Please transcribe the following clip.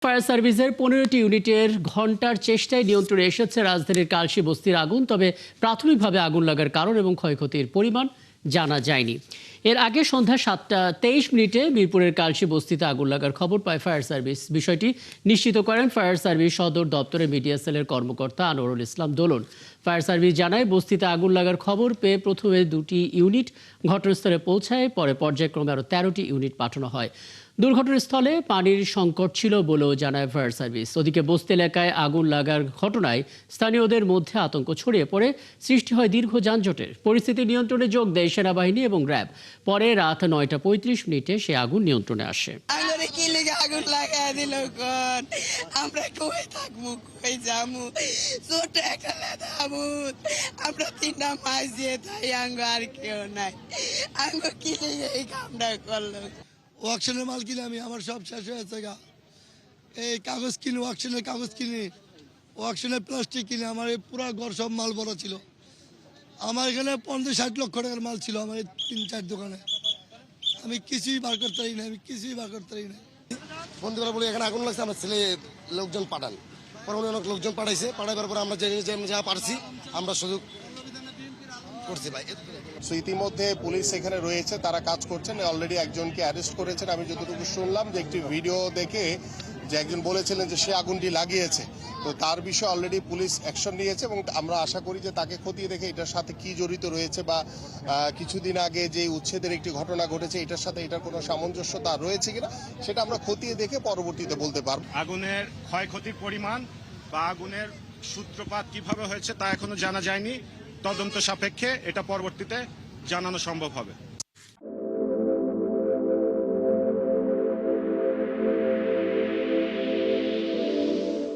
Fire সার্ভিসের 15টি ইউনিটের ঘণ্টার চেষ্টায় নিয়ন্ত্রণে এসেছে রাজধানীর কালশী বস্তির আগুন। তবে প্রাথমিকভাবে আগুন লাগার কারণ এবং ক্ষয়ক্ষতির পরিমাণ জানা যায়নি। এর আগে সন্ধ্যা 7টা23 মিরপুরের কালশী বস্তিতে আগুন লাগার খবর পায় ফায়ার সার্ভিস। বিষয়টি নিশ্চিত করেন ফায়ার সার্ভিস সদর দপ্তরের মিডিয়া সেলের কর্মকর্তা আনোয়ারুল ইসলাম দোলন। ফায়ার সার্ভিস জানায়, বস্তিতে আগুন লাগার খবর পেয়ে প্রথমে 2টি ইউনিট ঘটনাস্থলে পৌঁছায়, পরে পর্যায়ক্রমে আরও 13টি ইউনিট পাঠানো হয়। দুর্ঘটনাস্থলে পানির সংকট ছিল বলেও জানায় ফায়ার সার্ভিস। ওদিকে বস্তি এলাকায় আগুন লাগার ঘটনায় স্থানীয়দের মধ্যে আতঙ্ক ছড়িয়ে পড়ে, সৃষ্টি হয় দীর্ঘ যানজটের। পরিস্থিতি নিয়ন্ত্রণে যোগ দেয় সেনাবাহিনী এবং র্যাব। পরে রাত 9টা35 সে আগুন নিয়ন্ত্রণে আসে। আগুন লাগাই দিল, আমরা কই থাকবো, কই যামু? ছোট একটা লেদামুত, আমরা 3টা মাস দিয়ে তাই আঙ্গ আর কেউ নাই। আঙ্গ কি লেগে এই কামটা করলো? ওয়াকশনের মাল কিনে আমি, আমার সব শেষ হয়েছে গা। এই কাগজ কিনে, ওয়াকশনের কাগজ কিনে, ওয়াকশনের প্লাস্টিক কিনে, আমার এই পুরো ঘর সব মাল ভরা ছিল। আমার এখানে 50-60 লক্ষ টাকার মাল ছিল আমার এই 3-4 দোকানে। আমি কিছুই বার করতে পারি না, বন্ধু করে বলি এখানে আগুন লাগছে, আমার ছেলে লোকজন পাঠান। পরে উনি অনেক লোকজন পাঠাইছে, পাঠাইবার পরে আমরা যা পারছি আমরা সুযোগ করছি ভাই। ইতিমধ্যে পুলিশ এখানে রয়েছে, তারা কাজ করছেন, অলরেডি একজনকে অ্যারেস্ট করেছেন। আমি যতটুকু শুনলাম যে একটি ভিডিও দেখে যে একজন বলেছিলেন যে সে আগুনটি লাগিয়েছে, তো তার বিষয়ে অলরেডি পুলিশ অ্যাকশন নিয়েছে এবং আমরা আশা করি যে তাকে খতিয়ে দেখে এটার সাথে কি জড়িত রয়েছে বা কিছুদিন আগে যে উচ্ছেদের একটি ঘটনা ঘটেছে এটার সাথে এটার কোনো সামঞ্জস্যতা রয়েছে কিনা সেটা আমরা খতিয়ে দেখে পরবর্তীতে বলতে পারব। আগুনের ক্ষয়ক্ষতির পরিমাণ বা আগুনের সূত্রপাত কিভাবে হয়েছে তা এখনো জানা যায়নি। তদন্ত সাপেক্ষে এটা পরবর্তীতে জানানো সম্ভব হবে।